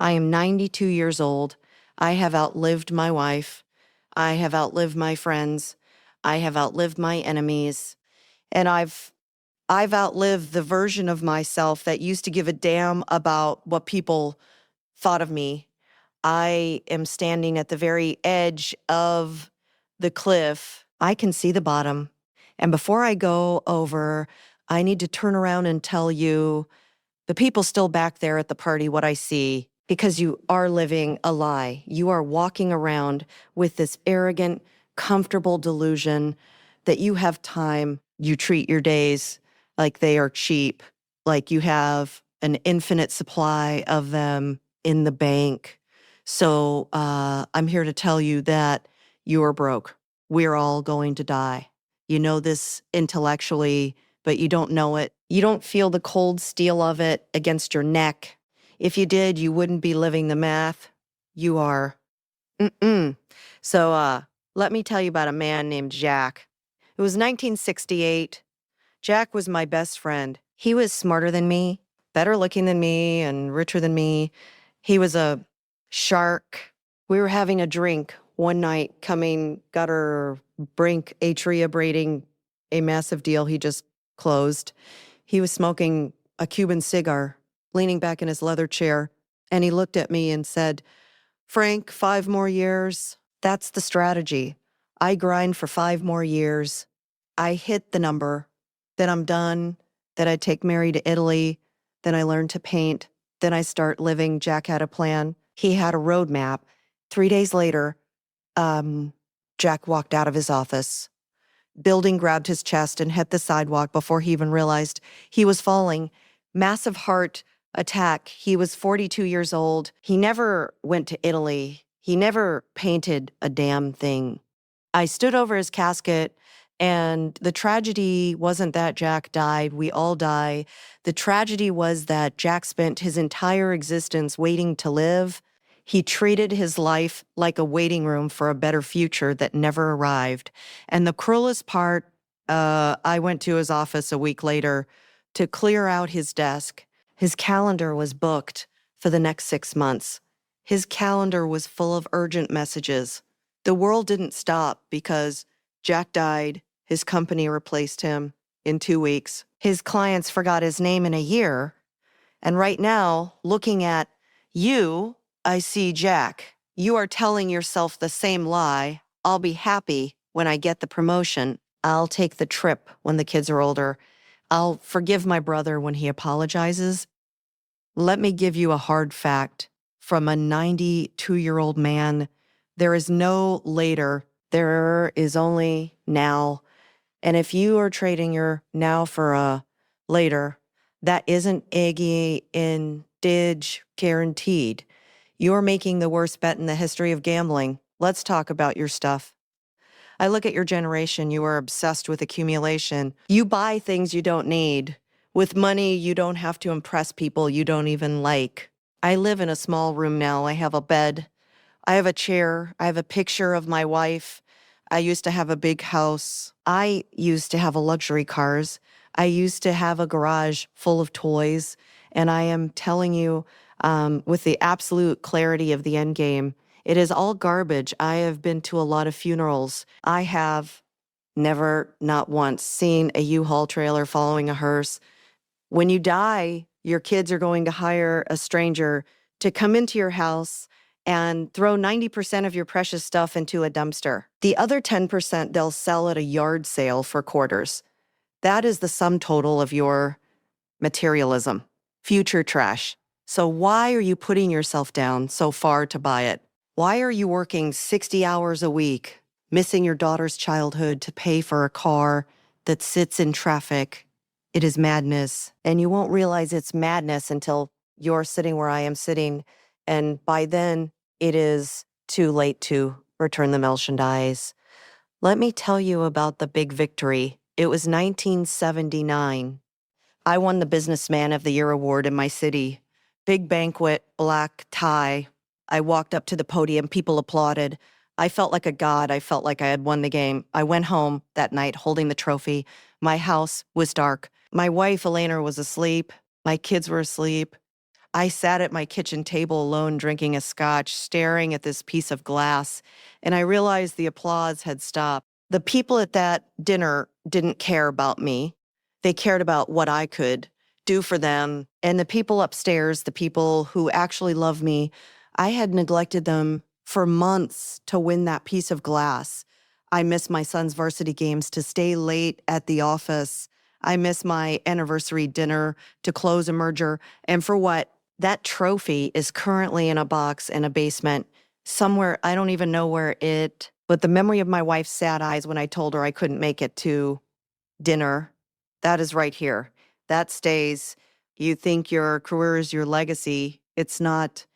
I am 92 years old. I have outlived my wife. I have outlived my friends. I have outlived my enemies. And I've outlived the version of myself that used to give a damn about what people thought of me. I am standing at the very edge of the cliff. I can see the bottom. And before I go over, I need to turn around and tell you, the people still back there at the party, what I see, because you are living a lie. You are walking around with this arrogant, comfortable delusion that you have time. You treat your days like they are cheap, like you have an infinite supply of them in the bank. So I'm here to tell you that you are broke. We're all going to die. You know this intellectually, but you don't know it. You don't feel the cold steel of it against your neck. If you did, you wouldn't be living the math. You are. Mm-mm. So let me tell you about a man named Jack. It was 1968. Jack was my best friend. He was smarter than me, better looking than me, and richer than me. He was a shark. We were having a drink one night, coming gutter brink atria braiding a massive deal he just closed. He was smoking a Cuban cigar, leaning back in his leather chair, and he looked at me and said, "Frank, 5 more years. That's the strategy. I grind for 5 more years. I hit the number. Then I'm done. Then I take Mary to Italy. Then I learn to paint. Then I start living." Jack had a plan. He had a roadmap. 3 days later, Jack walked out of his office. Building grabbed his chest and hit the sidewalk before he even realized he was falling. Massive heart attack. He was 42 years old. He never went to Italy. He never painted a damn thing. I stood over his casket, and the tragedy wasn't that Jack died. We all die. The tragedy was that Jack spent his entire existence waiting to live. He treated his life like a waiting room for a better future that never arrived. And the cruelest part, I went to his office a week later to clear out his desk. His calendar was booked for the next 6 months. His calendar was full of urgent messages. The world didn't stop because Jack died. His company replaced him in 2 weeks. His clients forgot his name in a year. And right now, looking at you, I see Jack. You are telling yourself the same lie. I'll be happy when I get the promotion. I'll take the trip when the kids are older. I'll forgive my brother when he apologizes. Let me give you a hard fact from a 92-year-old man. There is no later. There is only now. And if you are trading your now for a later, that isn't Iggy in Dig guaranteed. You're making the worst bet in the history of gambling. Let's talk about your stuff. I look at your generation. You are obsessed with accumulation. You buy things you don't need. With money, you don't have to impress people you don't even like. I live in a small room now. I have a bed. I have a chair. I have a picture of my wife. I used to have a big house. I used to have a luxury cars. I used to have a garage full of toys. And I am telling you, with the absolute clarity of the end game, it is all garbage. I have been to a lot of funerals. I have never, not once, seen a U-Haul trailer following a hearse. When you die, your kids are going to hire a stranger to come into your house and throw 90% of your precious stuff into a dumpster. The other 10% they'll sell at a yard sale for quarters. That is the sum total of your materialism, future trash. So why are you putting yourself down so far to buy it? Why are you working 60 hours a week, missing your daughter's childhood to pay for a car that sits in traffic? It is madness, and you won't realize it's madness until you're sitting where I am sitting, and by then, it is too late to return the merchandise. Let me tell you about the big victory. It was 1979. I won the Businessman of the Year award in my city. Big banquet, black tie. I walked up to the podium, people applauded. I felt like a god. I felt like I had won the game. I went home that night holding the trophy. My house was dark. My wife, Elena, was asleep. My kids were asleep. I sat at my kitchen table alone, drinking a scotch, staring at this piece of glass, and I realized the applause had stopped. The people at that dinner didn't care about me. They cared about what I could do for them. And the people upstairs, the people who actually love me, I had neglected them for months to win that piece of glass. I miss my son's varsity games to stay late at the office. I miss my anniversary dinner to close a merger. And for what? That trophy is currently in a box in a basement somewhere. I don't even know where but the memory of my wife's sad eyes when I told her I couldn't make it to dinner, that is right here. That stays. You think your career is your legacy. It's not.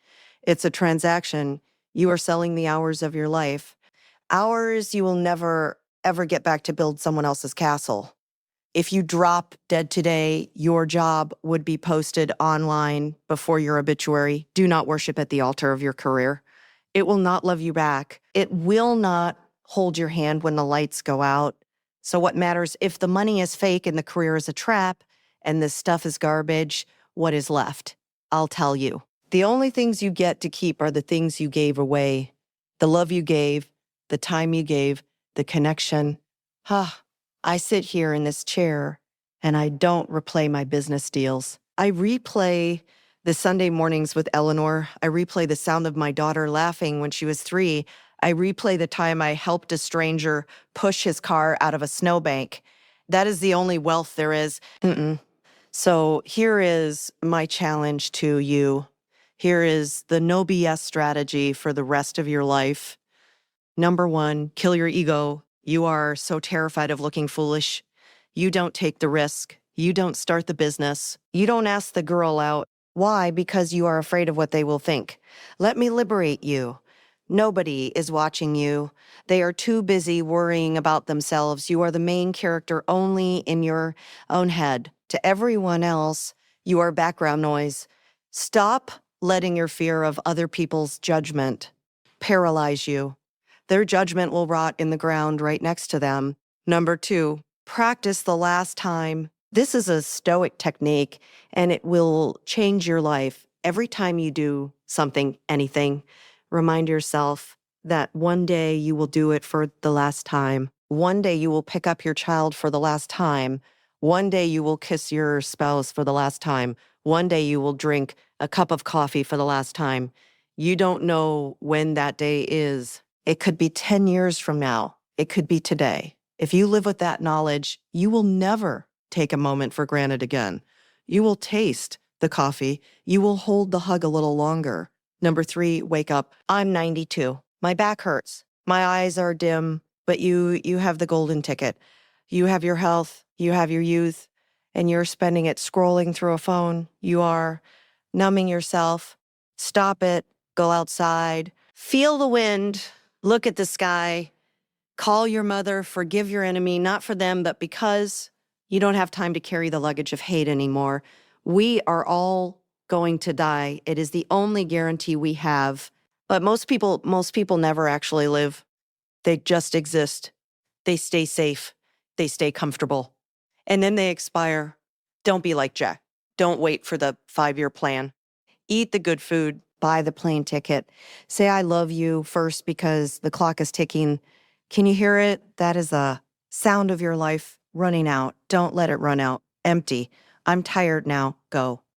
It's a transaction. You are selling the hours of your life. Hours you will never, ever get back to build someone else's castle. If you drop dead today, your job would be posted online before your obituary. Do not worship at the altar of your career. It will not love you back. It will not hold your hand when the lights go out. So what matters if the money is fake and the career is a trap and this stuff is garbage, what is left? I'll tell you. The only things you get to keep are the things you gave away. The love you gave, the time you gave, the connection. I sit here in this chair and I don't replay my business deals. I replay the Sunday mornings with Eleanor. I replay the sound of my daughter laughing when she was 3. I replay the time I helped a stranger push his car out of a snowbank. That is the only wealth there is. So here is my challenge to you. Here is the no BS strategy for the rest of your life. Number 1, kill your ego. You are so terrified of looking foolish. You don't take the risk. You don't start the business. You don't ask the girl out. Why? Because you are afraid of what they will think. Let me liberate you. Nobody is watching you. They are too busy worrying about themselves. You are the main character only in your own head. To everyone else, you are background noise. Stop letting your fear of other people's judgment paralyze you. Their judgment will rot in the ground right next to them. Number 2, practice the last time. This is a stoic technique, and it will change your life. Every time you do something, anything, remind yourself that one day you will do it for the last time. One day you will pick up your child for the last time. One day you will kiss your spouse for the last time. One day you will drink a cup of coffee for the last time. You don't know when that day is. It could be 10 years from now. It could be today. If you live with that knowledge, you will never take a moment for granted again. You will taste the coffee. You will hold the hug a little longer. Number 3, wake up. I'm 92. My back hurts. My eyes are dim, but you have the golden ticket. You have your health, you have your youth, and you're spending it scrolling through a phone. You are numbing yourself. Stop it. Go outside. Feel the wind. Look at the sky. Call your mother. Forgive your enemy, not for them, but because you don't have time to carry the luggage of hate anymore. We are all going to die. It is the only guarantee we have. But most people never actually live. They just exist. They stay safe. They stay comfortable. And then they expire. Don't be like Jack. Don't wait for the 5-year plan. Eat the good food. Buy the plane ticket. Say I love you first because the clock is ticking. Can you hear it? That is the sound of your life running out. Don't let it run out. Empty. I'm tired now. Go.